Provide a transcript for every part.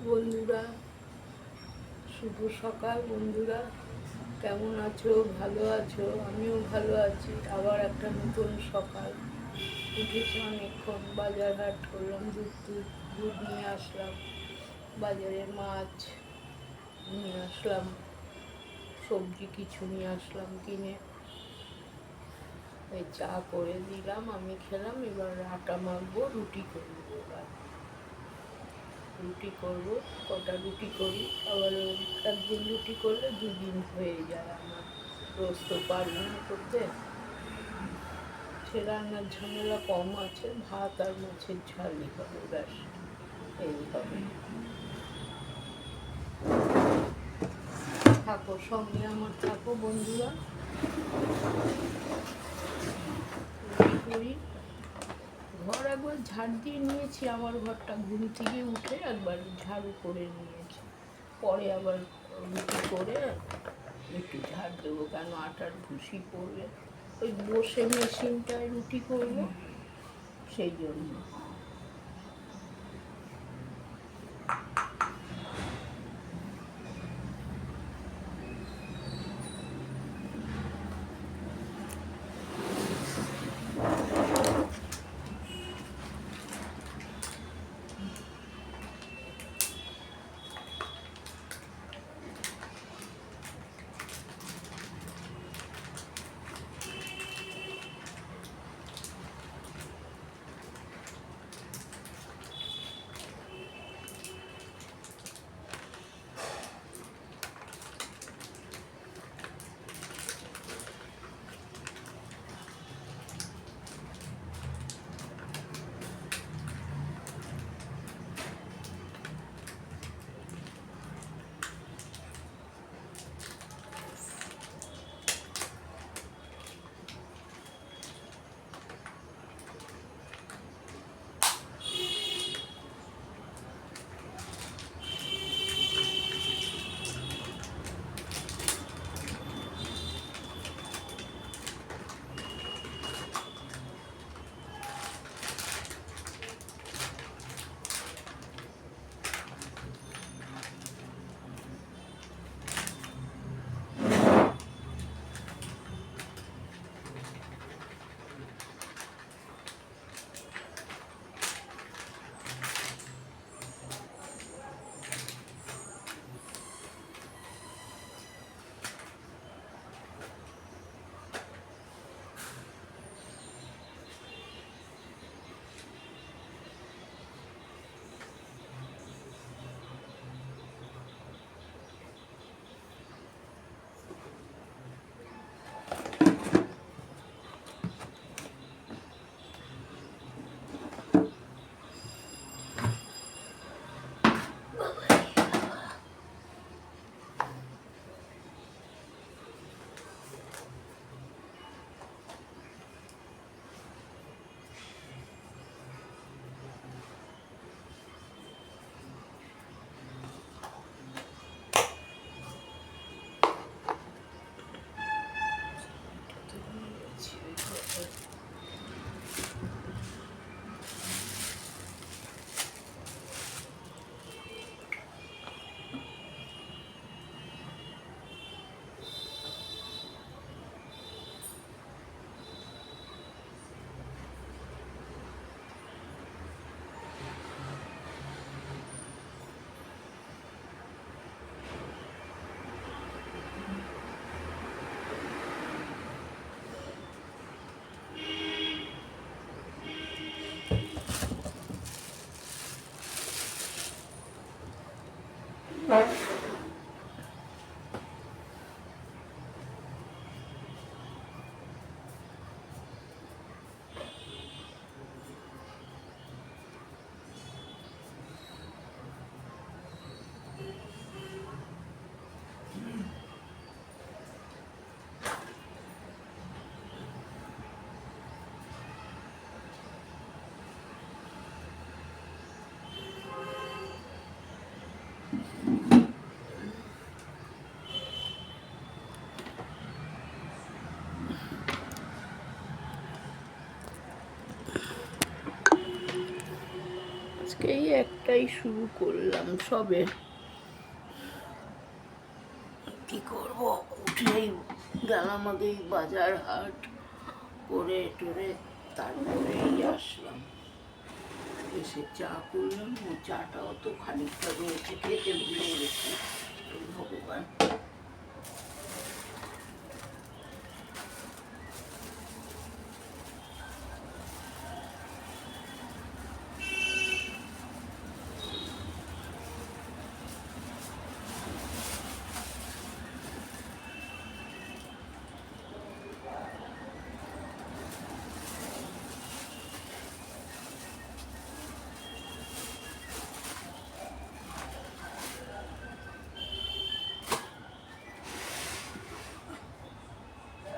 বন্ধুরা, শুভ সকাল বন্ধুরা। কেমন আছো? ভালো আছো? আমিও ভালো আছি। আবার একটা নতুন সকাল। উঠেছি অনেকক্ষণ, বাজার হাট করলাম, দুধ নিয়ে আসলাম, বাজারে মাছ নিয়ে আসলাম, সবজি কিছু নিয়ে আসলাম কিনে। এই চা করে দিলাম, আমি খেলাম। এবার আটা মাখবো, রুটি করবো। এবার রুটি করব, কটা রুটি করি। আবার একদিন রুটি করলে দুদিন হয়ে যায় আমার। রোজ তো পারি না করতে। সে রান্নার ঝামেলা কম আছে, ভাত আর মাছের ঝালই হবে, ব্যাস এই হবে। থাকো সঙ্গে আমার, থাকো বন্ধুরা। রুটি করি। ঘর একবার ঝাড় দিয়ে নিয়েছি, আমার ঘরটা ঘুম থেকে উঠে একবার ঝাড়ু করে নিয়েছি। পরে আবার রুটি করে একটু ঝাড় দেবো, কেন আটার ভুসি পড়বে। ওই বসে মেশিনটায় রুটি করব, সেই জন্য। এই একটাই শুরু করলাম সবে। কি করব, উঠেই গেলাম আগেই বাজার হাট করে টোরে, তারপরেই আসলাম। এসে চা করলাম, ও চাটাও তো খানিকটা রয়েছে, খেতে ভুলে গেছি। ভগবান।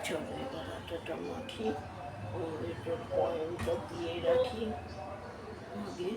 চলো এবার আটাটা মাখি, ও এটার পয়েন্টটা দিয়ে রাখি আগে।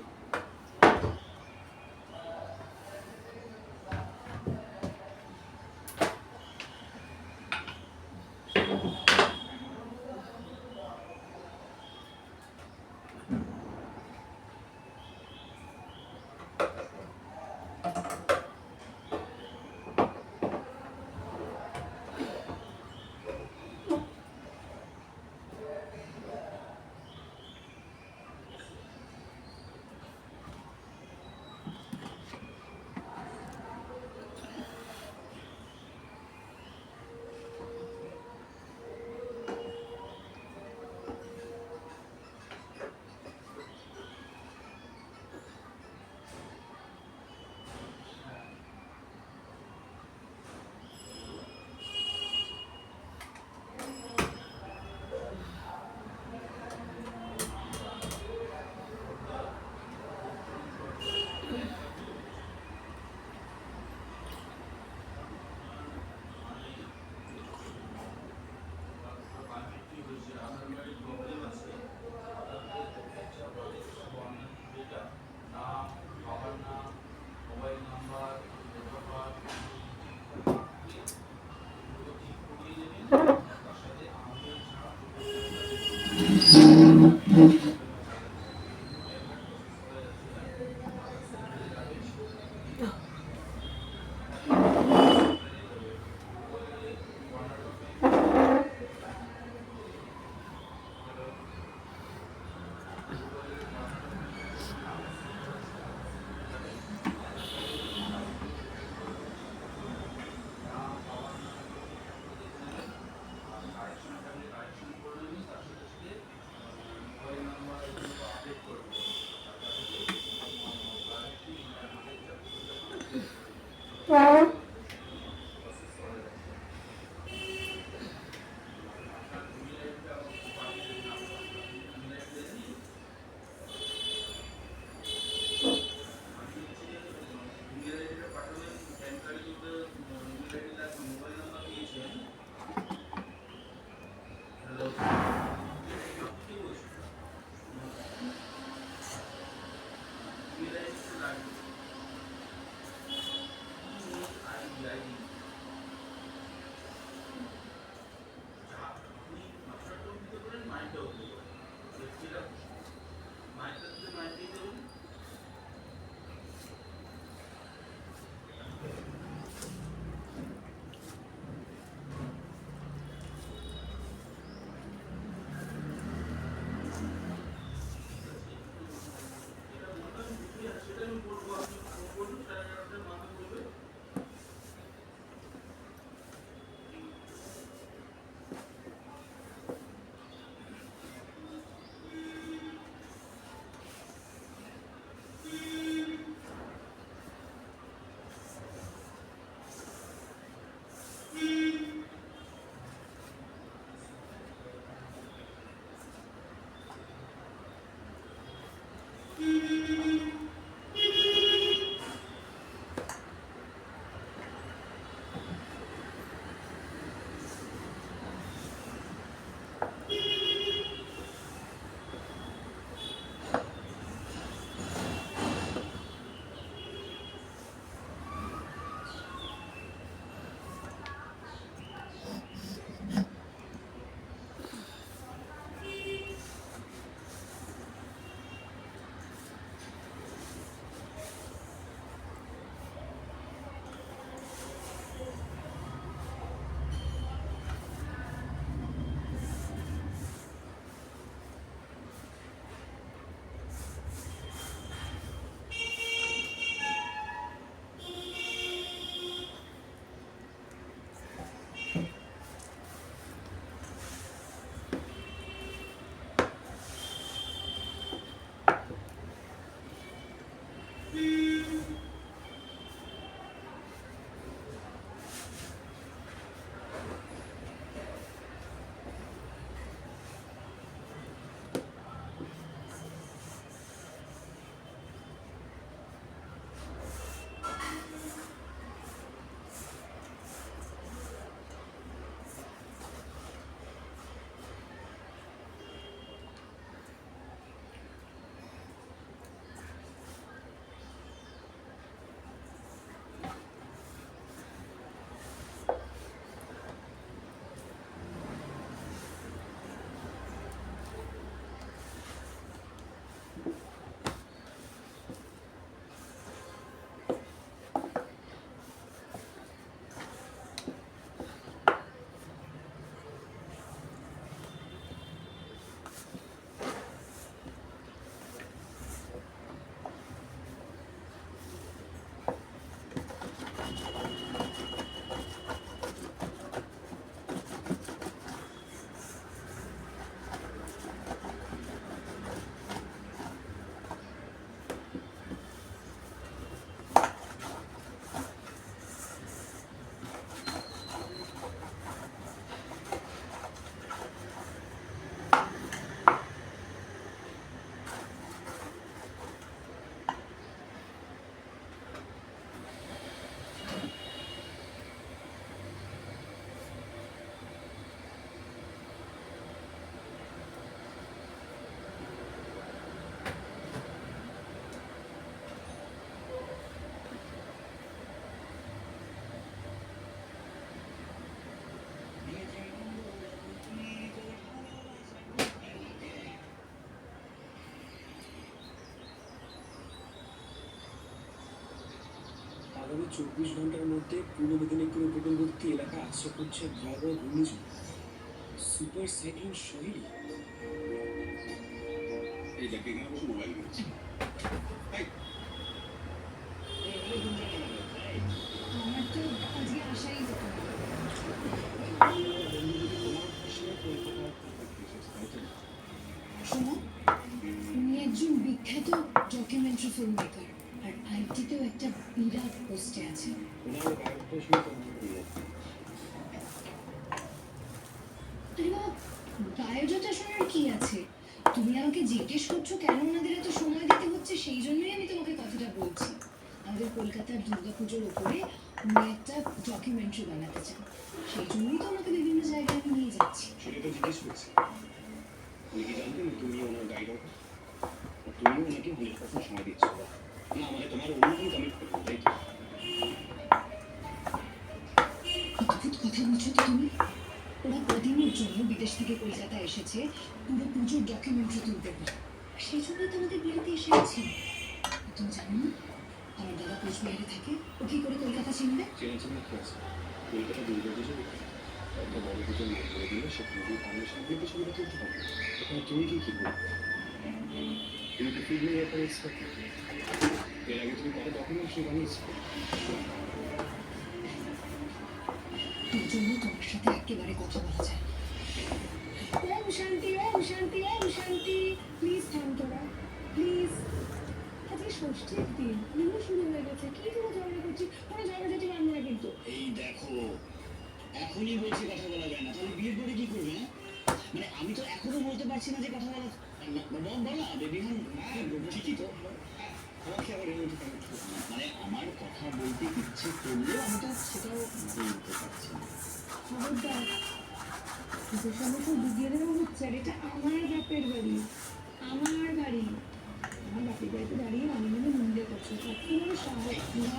24 ঘন্টার মধ্যে পূর্ব মেদিনীপুর উপকূলবর্তী এলাকা আশ্রয় করছে ভয়াবহ ঘূর্ণিঝড় সুপার সাইক্লোন শৈলী। এই দেখে এখানে বসে মোবাইল নিচ্ছে। আমার তো আজকে আসাই হতো না। শোনো, উনি একজন বিখ্যাত ডকুমেন্টারি ফিল্ম মেকার আর আইটিতেও একটা বিরাট পোস্টে আছে। ওনার বায়োগ্রাফি শুনে তো মনে পড়লো। আরে বাবা, বায়োডাটা শোনার কি আছে? তুমি আমাকে জিজ্ঞেস করছো কেন ওনাদের এত সময় দিতে হচ্ছে, সেই জন্যই আমি তোমাকে কথাটা বলছি। আমাদের কলকাতার দুর্গাপুজোর ওপরে উনি একটা ডকুমেন্টারি বানাতে চান, সেই জন্যই তো আমাকে বিভিন্ন জায়গায় আমি নিয়ে যাচ্ছি। সেটা তো জিজ্ঞেস করছি। উনি কি জানতেন তুমি ওনার গাইড হবে? তুমিও ওনাকে 100% সময় দিচ্ছ না, মানে তোমার অন্যতম কমিট করবো, তাই তো? অদ্ভুত কথা বলছো তো তুমি। ওরা কদিনের জন্য বিদেশ থেকে কলকাতা এসেছে পুরো পুজোর ডকুমেন্টারি তুলতে পারে, সেই জন্যই তো আমাদের বিয়েতে এসে গেছে। তুমি জানো না আমার দাদা কোচবিহারে থাকে, ও কি করে কলকাতা চিনবে? চেনা কি আছে? কলকাতা দুর্গাপুজো একটা বড় পুজো নিয়ে করে দিলে সে পুজোর পারমিশন দিয়ে ছবিটা তুলতে পারবে। এখানে তুমি কি করবে? তুমি কি ফিল্ম মেকার এক্সপার্ট? এর আগে তুমি কত ডকুমেন্টারি বানিয়েছো? এর জন্য তোমার সাথে একেবারে কথা বলা যায় না। ওম শান্তি, ওম শান্তি, ওম শান্তি। প্লিজ থাম তোরা, প্লিজ। আজকে ষষ্ঠীর দিন, নিমো শুরু হয়ে গেছে। কি তোরা ঝগড়া করছিস? কোনো ঝগড়াঝাটি মানবো না কিন্তু। এই দেখো, এখনই বলছি কথা বলা যায় না, তাহলে বিয়ের পরে কি করবে? হ্যাঁ, মানে আমি তো এখনো বলতে পারছি না যে কথা বলা বলা বিহান। ঠিকই তো, আমাকে আবার এর মধ্যে কানেক্ট করো। মানে আমার কথা বলতে ইচ্ছে করলেও আমি তো সেটাও বলতে পারছি না। খবরদার, তোদের সামনে তো ডুবিয়ে দেওয়া হচ্ছে। আর এটা আমার বাপের বাড়ি, আমার বাড়ি। আমার বাপের বাড়িতে দাঁড়িয়ে আমি মনে নিন্দে করছো, কত বড় সাহস! না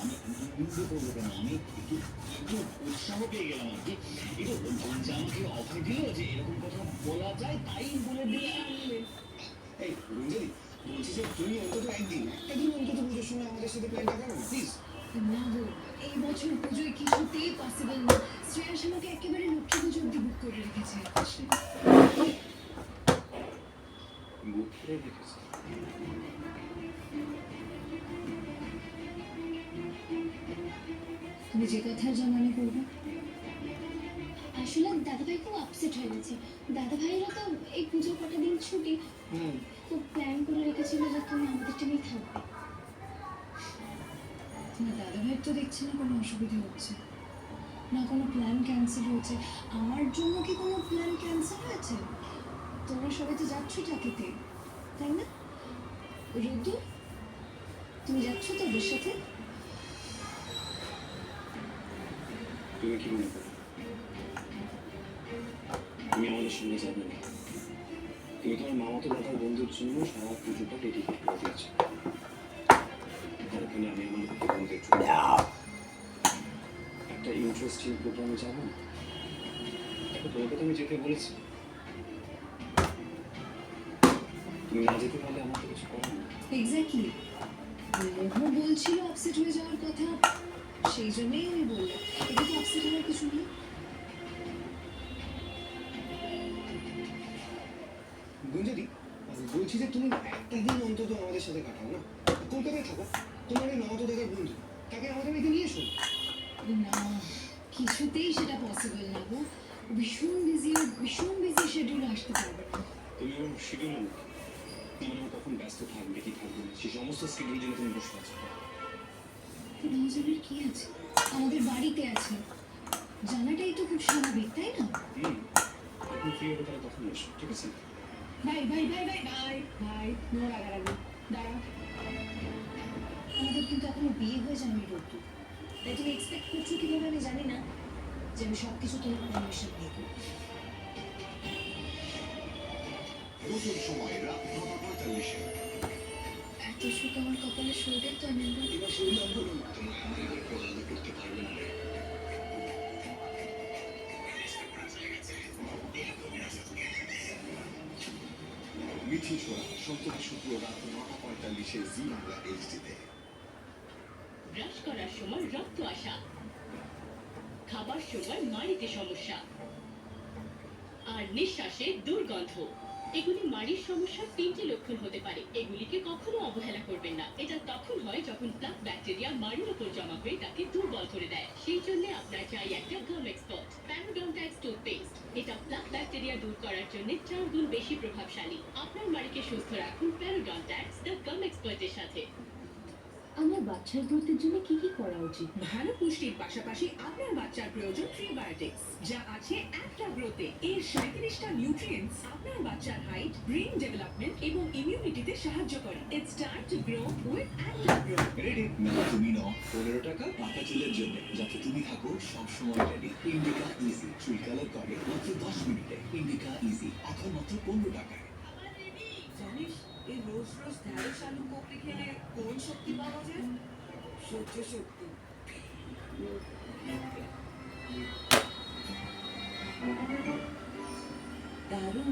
আমি নিন্দে করবো কেন? আমি একটু একটু উৎসাহ পেয়ে গেলাম আর কি। একটু যে আমাকে অফার দিল যে এরকম কথা বলা যায়, তাই বলে দিয়ে আনলে। এই রঞ্জলি, বলছি যে তুমি অন্তত একদিন অন্তত পুজোর সময় আমাদের সাথে প্ল্যানটা করো না প্লিজ। না গো, এই বছর পুজোয় কিছুতেই পসিবল না। শ্রেয়াস আমাকে একেবারে লক্ষ্মী পুজো অব্দি বুক করে রেখেছে। বুক করে রেখেছি। তুমি যে কথার যা মনে করবে। আসলে দাদাভাই খুব আপসেট হয়ে গেছে। দাদাভাইয়েরও তো এই পুজোর কটা দিন ছুটি, খুব প্ল্যান করে রেখেছিল যে তুমি আমাদের টেনেই থাকবে। তোমার দাদাভাইয়ের তো দেখছি না কোনো অসুবিধা হচ্ছে, না কোনো প্ল্যান ক্যান্সেল হয়েছে। আমার জন্য কি কোনো প্ল্যান ক্যান্সেল হয়েছে? তোমরা সবাই তো যাচ্ছ চাকিতে, তাই না? রুদ্র, তুমি যাচ্ছ তো ওদের সাথে? তুমি কি মনে করো তুমি আমাদের সঙ্গে যাবে না? তুমি তোমার মামাতো দাদার বন্ধুর জন্য সারা পুজোটা ডেডিকেট করে দিয়েছো, আর ওখানে আমি আমার বন্ধুদের জন্য একটা ইন্টারেস্টিং প্রোগ্রামে যাবো না? দেখো, তোমাকে তো আমি যেতে বলেছি, তুমি না যেতে পারলে আমার তো কিছু করার নেই। এক্স্যাক্টলি, মোহ বলছিল আপসেট হয়ে যাওয়ার কথা, সেই জন্যই আমি বললাম। এটা তো আপসেট হওয়ার কিছু নেই। গুঞ্জদি, বলছি যে তুমি একটা দিন অন্তত আমাদের সাথে কাটাও না। কলকাতায় থাকো, তোমার এই মামাতো দাদার বন্ধু, তাকে আমাদের বাড়িতে নিয়ে এসো। না, কিছুতেই সেটা পসিবল না গো। ভীষণ বিজি শিডিউল, আসতে পারবে না। তুমি আমার শিডিউলে না, মানে ও কখন ব্যস্ত থাকবে কি থাকবে না সেই সমস্ত শিডিউল জন্য তুমি বসে আছো। নজরের কি আছে? আমাদের বাড়িতে আছে, জানাটাই তো খুব স্বাভাবিক, তাই না? যখন ফ্রি হবে তাহলে তখন এসো, ঠিক আছে? ভাই ভাই ভাই ভাই ভাই ভাই, নো রাগারাগি, দাঁড়া। আমাদের কিন্তু এখনো বিয়ে হয়ে যায়নি রোদ্দুর, তাই তুমি এক্সপেক্ট করছো কিভাবে আমি জানি না যে আমি সব কিছু তোমার পারমিশন দিয়ে করবো। পুজোর সময় রাত 9:45-এ এত সুখ আমার কপালে শরীরের তো আমি এবার সেই আন্দোলন তোমার আমাদের পছন্দ করতে পারবে না। মিঠি ছোড়া সম্প্রতি শুক্র রাত 9:45-এ জি বাংলা এইচডিতে। ব্রাশ করার সময় রক্ত আসা, খাবার সময় মাড়িতে সমস্যা, আর নিঃশ্বাসে দুর্গন্ধ। এগুলি মাড়ির সমস্যার 3টি লক্ষণ হতে পারে। এগুলিকে কখনো অবহেলা করবেন না। এটা তখন হয় যখন প্লাক ব্যাকটেরিয়া মাড়ির উপর জমা হয়ে তাকে দুর্বল করে দেয়। সেই জন্য আপনার চাই একটা গাম এক্সপার্ট প্যারাডন্টাক্স টুথপেস্ট। এটা প্লাক ব্যাকটেরিয়া দূর করার জন্য 4 গুণ বেশি প্রভাবশালী। আপনার মাড়িকে সুস্থ রাখুন প্যারাডন্টাক্স দ্য গাম এক্সপার্টের সাথে। আমার বাচ্চার গ্রোথের জন্য কি কি করা উচিত? ভালো পুষ্টির পাশাপাশি আপনার বাচ্চার প্রয়োজন প্রিবায়োটিক্স, যা আছে একটা গ্রোথে। এর 37টা নিউট্রিয়েন্টস আপনার বাচ্চার হাইট, ব্রেন ডেভেলপমেন্ট এবং ইমিউনিটিতে সাহায্য করে। It's time to grow with একটা গ্রো। রেডি না তুমি নাও 15 টাকা পাকা চুলের জন্য, যাতে তুমি থাকো সবসময় রেডি। ইন্ডিকা ইজি চুল কালার করে মাত্র 10 মিনিটে। ইন্ডিকা ইজি এখন মাত্র 15 টাকায়। জানিস এই রোজ রোজ ঢ্যাঁড়স আলু কোপড়ি খেলে কোন শক্তি পাওয়া যায়? সহ্য শক্তি। দারুণ।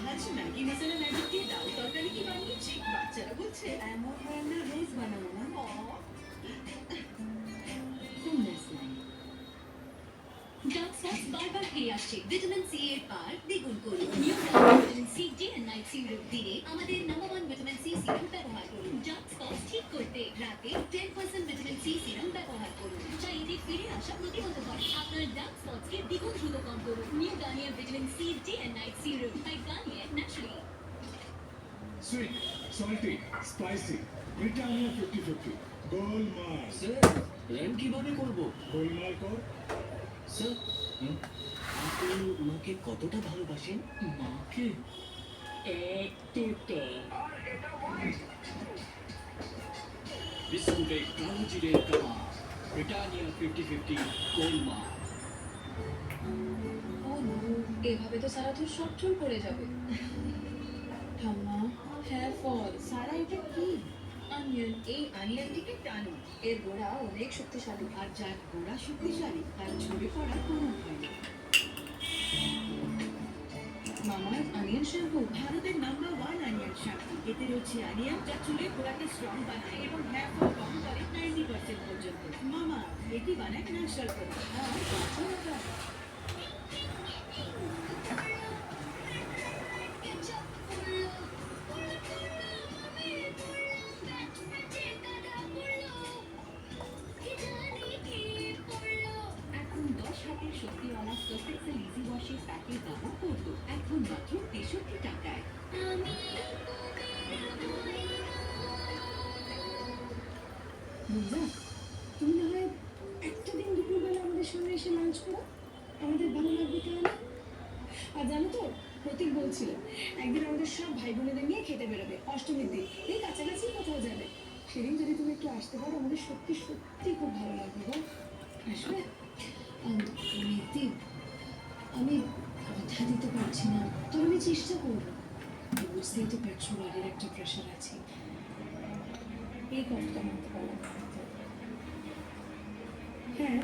আজ ম্যাগি মশলা ম্যাজিক দিয়ে ডাল তরকারি কি বানিয়েছি? বাচ্চারা বলছে এমন রান্না রোজ বানানো না। কোন মশলা? ডার্ক স্পটস বারবার ফিরে আসছে। ভিটামিন সি এর পার দ্বিগুণ করুন। New vitamin C day and night serum দিনে আমাদের নাম্বার 1 ভিটামিন সি সিরাম ব্যবহার করুন। ডার্ক স্পটস ঠিক করতে রাতে 10% ভিটামিন সি সিরাম ব্যবহার করুন, যা এদের ফিরে আসা প্রতিহত করে। আপনার ডার্ক স্পটস কে দ্বিগুণ দ্রুত কম করুন। New Garnier vitamin C day and night serum by Garnier naturally. Sweet, salty, spicy, Britannia 50-50, গোলমাল। স্যার র্যাম কিভাবে করব? গোলমাল কর। স্যার আপনি মাকে কতটা ভালোবাসেন? মাকে এতটা। বিস্কুটে কালো জিরের কাবাব, ব্রিটানিয়া 50-50 গোলমাল। ও নো, এভাবে তো সারা তোর সব চুল পড়ে যাবে। ঠাম্মা, হেয়ার ফল। সারা এটা কি? অনিয়ন। এই অনিয়নটিকে টানুন। এর গোড়া অনেক শক্তিশালী, আর যার গোড়া শক্তিশালী তার ঝরে পড়ার কোনো ভয় নেই। মামার অনিয়ন শ্যাম্পু ভারতের নাম্বার 1 অনিয়ন শ্যাম্পু। এতে রয়েছে অনিয়ন, যা চুলের গোড়াকে স্ট্রং বানায় এবং হেয়ার ফল কম করে 90% পর্যন্ত। মামা এটি বানায় ন্যাচারাল প্রোডাক্ট আর বাঁচানো যায়। এখন 10 হাতের শক্তিওয়ালা সার্ফেক্সেল ইজি ওয়াশের প্যাকের দামও করতো এখন মাত্র 63 টাকায়। বুঝলা, তুমি না হয় একটা দিন দুপুরবেলা আমাদের সঙ্গে এসে লাঞ্চ করো, আমাদের ভালো লাগবে তাহলে। আর জানো তো, প্রতীক বলছিল একদিন আমাদের সব ভাই বোনেদের নিয়ে খেতে বেরোবে অষ্টমীর দিন। এই কাছাকাছি কোথাও যাবে। সেদিন যদি তুমি একটু আসতে পারো আমাদের সত্যি সত্যি খুব ভালো লাগবে। বল আসবে? দীপ, আমি কথা দিতে পারছি না, তবে আমি চেষ্টা করবো। বুঝতেই তো পারছো বাড়ির একটা প্রেশার আছে। এই কথাটা মানতে পারলাম না। হ্যাঁ,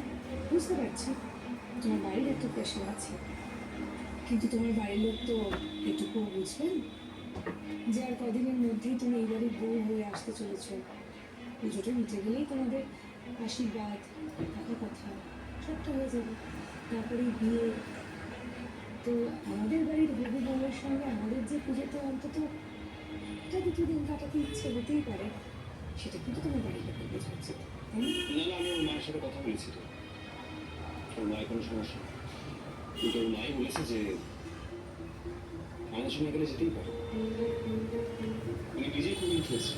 বুঝতে পারছি তোমার বাড়ির একটা প্রেশার আছে, কিন্তু তোমার বাড়ির লোক তো এটুকুও বুঝবেন যে আর কদিনের মধ্যেই তুমি এই বাড়ির বউ হয়ে আসতে চলেছ। পুজোটা মিটে গেলেই তোমাদের আশীর্বাদ, টাকা কথা সবটা হয়ে যাবে। তারপরে বিয়ে। তো আমাদের বাড়ির হবু বউয়ের সঙ্গে আমাদের যে পুজোতে অন্তত একটা দুটো দিন কাটাতে ইচ্ছে হতেই পারে, সেটা কিন্তু তোমার বাড়ির লোকের বোঝা উচিত, তাই না? না না, আমি ওর মায়ের সাথে কথা বলেছি তো, ওর মায়ের কোনো সমস্যা নেই। কিন্তু ওর মাই বলেছে যে আমাদের সঙ্গে গেলে যেতেই পারে। উনি নিজেই খুব ইন্টারেস্ট।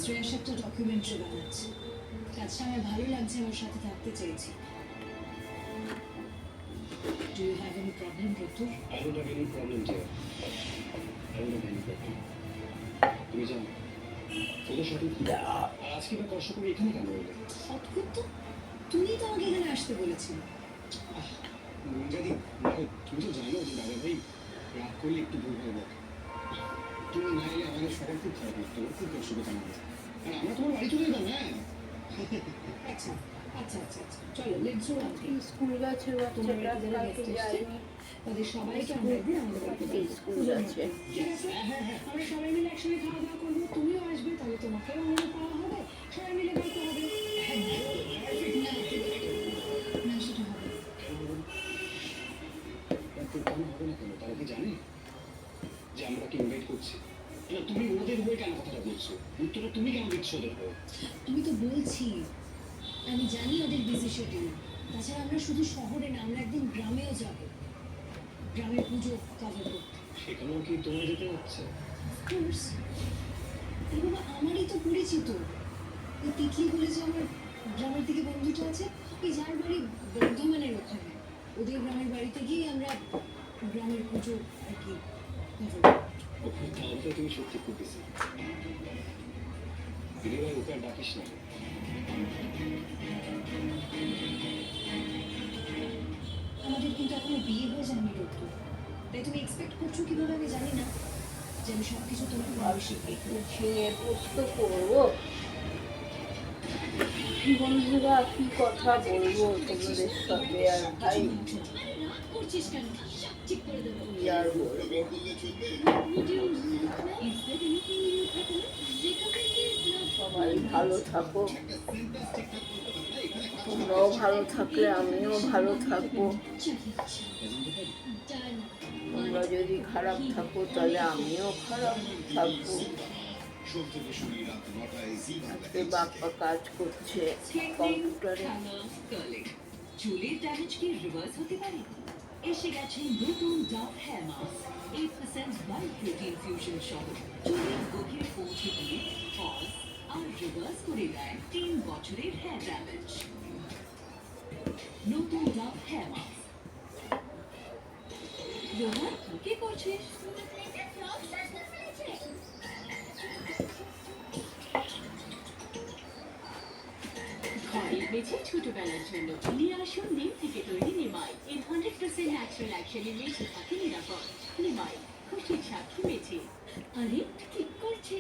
শ্রেয়াস একটা ডকুমেন্টারি বানাচ্ছে, কাজটা আমার ভালো লাগছে, আমার সাথে থাকতে চেয়েছি। Do you have any problem, Ritu? I don't have any problem, dear. I don't have any problem. তুমি জানো ওদের সাথে আর আজকে বা কষ্ট করে এখানে কেন এলে? অদ্ভুত তো, তুমি তো আমাকে এখানে আসতে বলেছিলে। যদি তুমি তো জানো যে দাদা ভাই রাগ করলে একটু ভুল হয়ে যায়। তুমি না এলে আমাদের সবার খুব খারাপ লাগতো, খুব কষ্ট পেতাম আমরা। আর আমরা তোমার বাড়ি চলে যেতাম। হ্যাঁ আচ্ছা, আচ্ছা আচ্ছা আচ্ছা চলো লেটস গো আন্টি। স্কুল গেছে তোমার বাচ্চাটা, যারা কালকে guest এসছে, যায়নি। তাদের সবাইকে আমরা একদিন আমাদের বাড়িতে আজকে ডাকবো। স্কুল পুজোর আছে। মধ্যে। ঠিক আছে আমরা সবাই মিলে একসঙ্গে খাওয়া দাওয়া করবো, তুমিও আসবে, তাহলে তোমাকেও আমাদের পাওয়া হবে, সবাই মিলে গল্প হবে। না সেটা হবে না। কেন হবে না কেন? তারা কি জানে যে আমরা তাকে ইনভাইট করছি? না, তুমি ওদের হয়ে কেন কথাটা বলছো? উত্তরটা তুমি কেন দিচ্ছ ওদের হয়ে? আমি তো বলছি আমি জানি ওদের বিজি শিডিউল। তাছাড়া আমরা শুধু শহরে না, আমরা একদিন গ্রামেও যাব, গ্রামের পুজো কভার করতে। সেখানেও কি তোমার যেতে হচ্ছে? কোর্স এই বাবা আমারই তো পরিচিত ওই তিতলি বলে যে আমার গ্রামের দিকে বন্ধুটা আছে, এই যার বাড়ি বর্ধমানের ওখানে, ওদের গ্রামের বাড়িতে গিয়ে আমরা গ্রামের পুজো আর কি cover করব। ওকে, তাহলে তো তুমি সত্যি খুব বেশি। দিদি ভাই, ওকে আর ডাকিস না। আমাদের কিন্তু এখনো বিয়ে হয়ে যায়নি ডক্টর, তাই তুমি এক্সপেক্ট করছো কিভাবে আমি জানি না যে আমি সব কিছু তোমার পারমিশন দিই। ঝিঙে পোস্ত করবো। বন্ধুরা, কি কথা বলবো তোমাদের সাথে আর ভাই, রাগ করছিস কেন? সব ঠিক করে দেবো। কি আর বলবো। Is there anything in your recommend? Recommended? সবাই ভালো থাকো, তোমরাও ভালো থাকলে আমিও ভালো থাকবো। তোমরা যদি খারাপ থাকো তাহলে আমিও খারাপ থাকবো। আজকে বাপ্পা কাজ করছে কম্পিউটারে। চুলের ড্যামেজ কি রিভার্স হতে পারে? এসে গেছে নতুন Dove hair mask 8% wild protein fusion সহ চুলের গভীরে পৌঁছে দিয়ে পজ আর রিভার্স করে দেয় 3 বছরের হেয়ার ড্যামেজ। নতুন ডাভ হেয়ার মাস্ক। রোহন কি করছিস? ঘরের মেঝে ছোটবেলার জন্য নিয়ে আসুন নিম থেকে তৈরি নিমাই। এর 100% ন্যাচারাল অ্যাকশনে মেঝে থাকে নিরাপদ। নিমাই, খুশির সাক্ষী মেঝে। আরে ঠিক করছে।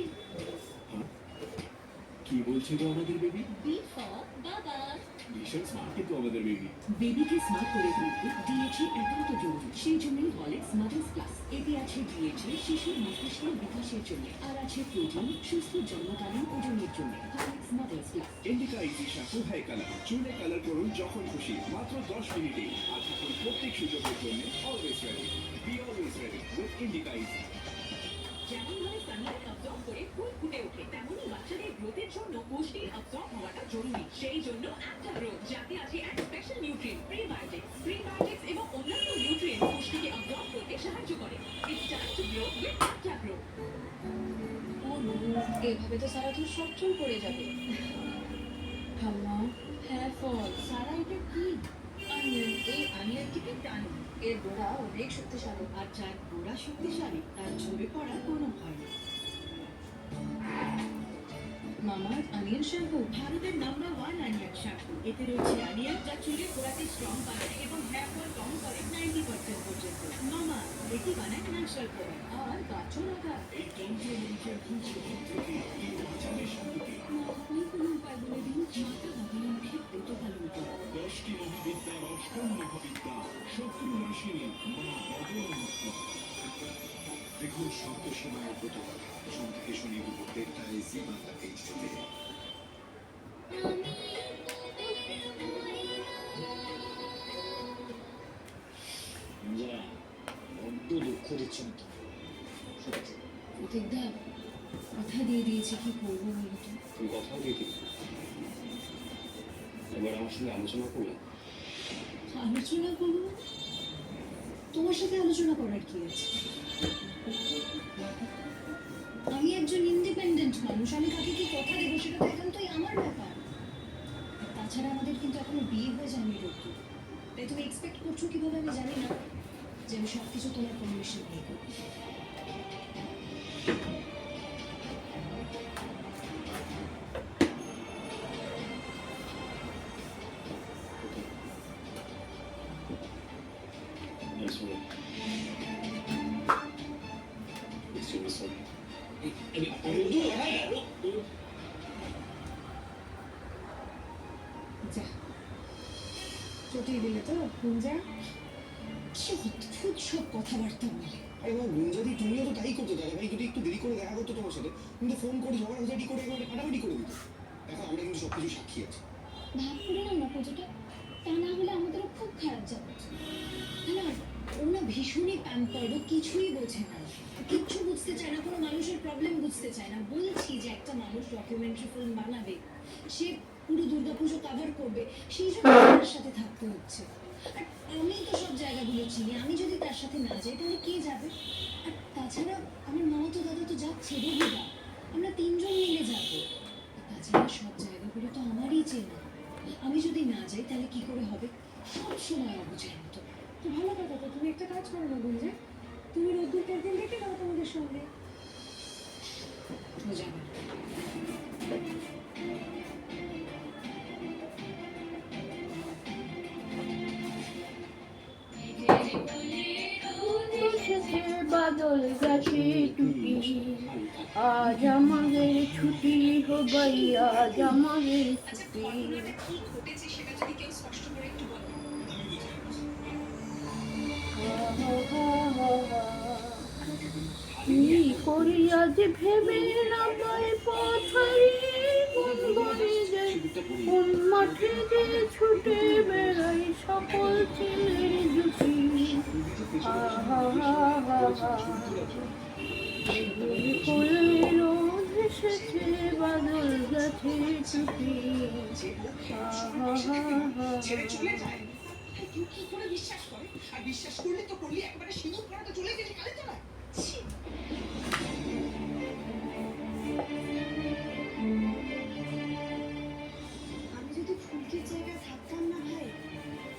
কি বলছে তো আমাদের বেবি? বি ফর বাবা। ভীষণ স্মার্ট কিন্তু আমাদের বেবি। বেবিকে স্মার্ট করে তুলতে ডিএচএ একান্ত জরুরি। সেই জন্যই হরলিক্স মাদার্স প্লাস। এতে আছে ডিএচএ শিশুর মস্তিষ্কের বিকাশের জন্য, আর আছে প্রোটিন সুস্থ জন্মকালীন ওজনের জন্য। Horlicks mother's plus. Indica easy shampoo hair colour, চুলে কালার করুন যখন খুশি, মাত্র 10 মিনিটে। আর থাকুন প্রত্যেক সুযোগের জন্য always ready. B always ready with indica easy. যেমন ভাবে সানলাইট অবজর্ব করে ফুল ফুটে ওঠে, তেমনই বাচ্চাদের গ্রোথের জন্য পুষ্টি অবজর্ব হওয়াটা জরুরি। সেই জন্য একটা গ্রোথ যাতে আছে এক স্পেশাল নিউট্রিয়েন্ট প্রিবায়োটিক্স এবং অন্যান্য নিউট্রিয়েন্ট পুষ্টিকে অবজর্ব করতে সাহায্য করে। It's time to grow with একটা গ্রো। ও নো, এভাবে তো সারা তোর সব চুল পড়ে যাবে। হাম্মা হেয়ার ফল। সারা এটা কি? অনিয়ন। এই অনিয়নটিকে টানো, এর গোড়া অনেক শক্তিশালী। আর যার গোড়া শক্তিশালী তার ঝরে পড়ার কোনো ভয় নেই। মামার অনিয়ন শ্যাম্পু ভারতের নাম্বার 1 অনিয়ন শ্যাম্পু। এতে রয়েছে অনিয়ন, যা চুলের গোড়াকে স্ট্রং বানায় এবং হেয়ার ফল কম করে 90% পর্যন্ত। মামা এটি বানায় ন্যাচারাল প্রোডাক্ট আর গাছও লাগা। এই তন্ত্র মন্ত্রের কুচক্র থেকে কেউ বাঁচাবে শান্তিকে। আপনি কোনো উপায় বলে দিন। মাথা ভাবিয়ে মুখে দ্রুত ভালো হতো। 10টি মহাবিদ্যার অষ্টম মহাবিদ্যা শত্রু নাশিনী মা বদলমুক্ত। দেখুন সত্য সীমায় প্রতিবাদ সোম থেকে শনি দুপুর 1টায় জি বাংলা এইচডিতে। যা বড্ড দুঃখ দিচ্ছেন তো। সত্যি প্রতীকদা কথা দিয়ে দিয়েছি, কি করবো বলো তো? তুমি কথাও দিয়ে দিই, এবার আমার সঙ্গে আলোচনা করলে। আলোচনা করবো মানে? তোমার সাথে আলোচনা করার কি আছে? আমি একজন ইন্ডিপেন্ডেন্ট মানুষ, আমি কাকে কি কথা দেবো সেটা তো একান্তই আমার ব্যাপার। তাছাড়া আমাদের কিন্তু এখনো বিয়ে হয়ে যায়নি রোগী, তাই তুমি এক্সপেক্ট করছো কিভাবে আমি জানি না যে আমি সব কিছু তোমার পারমিশন নিয়ে করবো। I'm sorry. Extremely sorry. যা দিলে তো গুঞ্জা? কি অদ্ভুত সব কথাবার্তা বলে। আরে মা গুঞ্জাদি, তুমিও তো তাই করতো। দাদা ভাই যদি একটু দেরি করে দেখা করতো তোমার সাথে, কিন্তু ফোন করে ঝগড়াঝাটি করে একেবারে ফাটাফাটি করে দিত। দেখো আমরা কিন্তু সবকিছু সাক্ষী আছি। ভাগ করে নাও না পুজোটা, তা না হলে আমাদেরও খুব খারাপ যাবে। না, ও না ভীষণই প্যাম্পার্ড, ও কিছুই বোঝে না, কিচ্ছু বুঝতে চায় না, কোনো মানুষের প্রবলেম বুঝতে চায় না। বলছি যে একটা মানুষ ডকুমেন্টারি ফিল্ম বানাবে, সে পুরো দুর্গাপুজো কভার করবে, সেই জন্য তার সাথে থাকতে হচ্ছে। আর আমি তো সব জায়গাগুলো চিনি, আমি যদি তার সাথে না যাই তাহলে কে যাবে? আর তাছাড়া আমার মামাতো দাদা তো যাচ্ছে রবিবার, আমরা 3 জন মিলে যাবো। তাছাড়া সব জায়গাগুলো তো আমারই চেনা, আমি যদি না যাই তাহলে কি করে হবে? সব সময় অবুঝের মতো। তো ভালো কথা, তো তুমি একটা কাজ করো না গুঞ্জা, তুমি রোদ্দুর একদিন দেখে দাও তোমাদের সঙ্গে। ও যাবে না। এসেছে বাদল গাছে টুটি, আজ আমাদের ছুটি হো ভাই, আজ আমাদের ছুটি। কি ঘটেছে সেটা যদি কেউ স্পষ্ট করে একটু বলো। কি করি আজ ভেবে না পাই পথারি, কোন বাড়ি যাই, কোন মাঠে যে ছুটে বেড়াই সকল ছেলের জুটি। রোদ এসেছে বাদল গাছে টুটি। ছেড়ে চলে যায়, কেউ কি করে বিশ্বাস করে? আর বিশ্বাস করলে তো করলি, একেবারে সিঁদুর পড়াতে চলে গেলি কালে তোলা। আমি যদি ফুলকির জায়গায় থাকতাম না ভাই,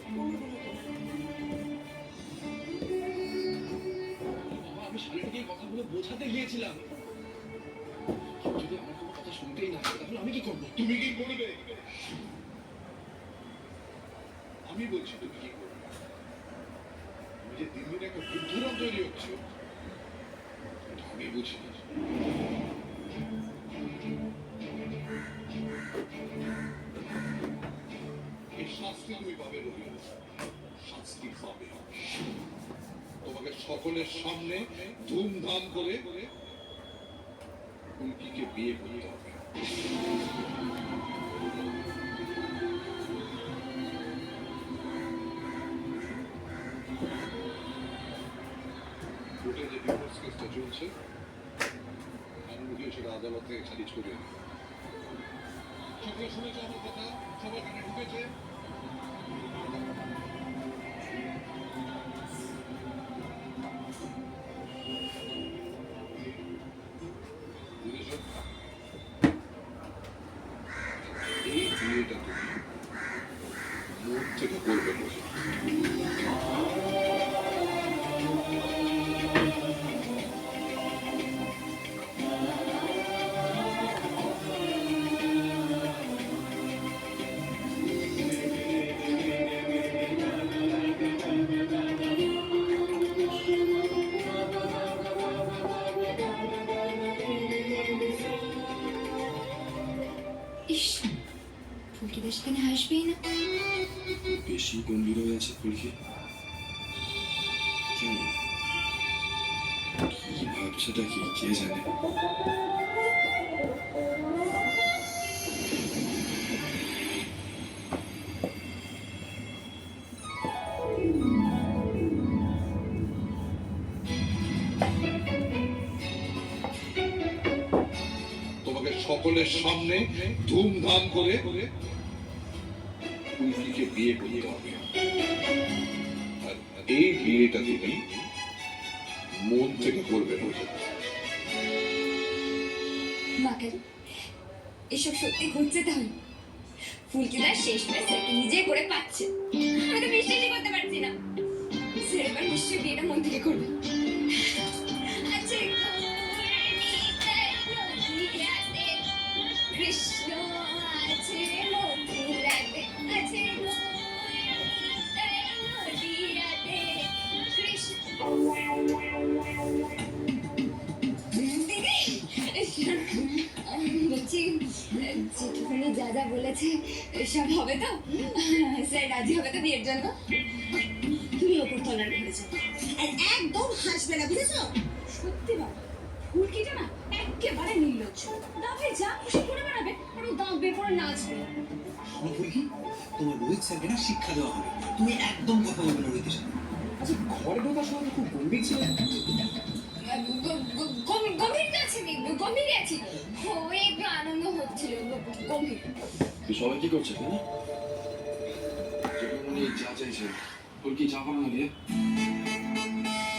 কোনোদিনও বাবা, আমি শালিটাকে এই কথাগুলো বোঝাতে গিয়েছিলাম। কেউ যদি আমার কোনো কথা শুনতেই না পারে, তাহলে আমি কি করবো? তুমি কি করবে? আমি বলছি তুমি কি করবে। তুমি যে দিন দিন একটা বুদ্ধুরাম তৈরি হচ্ছে, এটা আমি বুঝি না। এই শাস্তি তুমি পাবে রবি, শাস্তি পাবে। তোমাকে সকলের সামনে ধুমধাম করে ফুলকিকে বিয়ে করতে হবে। কোর্টে যে ডিভোর্স কেসটা চলছে, আইনমুখী সেটা আদালত থেকে খারিজ করে দিল। সকলে শুনেছে আমার কথা, সবার কানে ঢুকেছে। বুঝেছো? এই বিয়েটা তুমি মন থেকে করবে বলে। ইস, ফুলকিদের সেখানে হাসবেই না। বেশি গম্ভীর হয়ে আছে ফুলকি। কেন? কি ভাবছেটা কি কে জানে? তোমাকে সকলের সামনে ধুমধাম করে ফুলকিকে বিয়ে করতে হবে। আর এই বিয়েটা তুমি মন থেকে করবে বলে। মাকে এসব সত্যি ঘটছে তাহলে? ফুলকিদার শেষ মেশ নিজে করে পাচ্ছে, আমি তো বিশ্বাসই করতে পারছি না। সে এবার নিশ্চয়ই বিয়েটা মন থেকে করবে। আছে কৃষ্ণ আছে মথুরাতে, আছে নদীরাতে কৃষ্ণ। দিদি বলছি, যেটুকুনি যা যা বলেছে সব হবে তো? স্যার রাজি হবে তো বিয়ের জন্য? তুমি ওপর তলার ঘরে যাও আর একদম হাসবে না, বুঝেছো? সত্যি বাবা ফুলকিটা না একেবারে নির্লজ্জ। দাদাভাই যা খুশি করে বেড়াবে আর ও দাঁত বের করে নাচবে। শোনো ফুলকি, তোমার রোহিত স্যারকে না শিক্ষা দেওয়া হবে। তুমি একদম কথা বলবে না রোহিতের সাথে। আচ্ছা ঘরে ঢোকার সময় তো খুব গম্ভীর ছিল। গম্ভীর আছি, গম্ভীর আছি। ওই একটু আনন্দ হচ্ছিল, গম্ভীর। সবাই কি করছে তাই না? যেমন উনি যা চাইছেন ফুলকি চা বানানো দিয়ে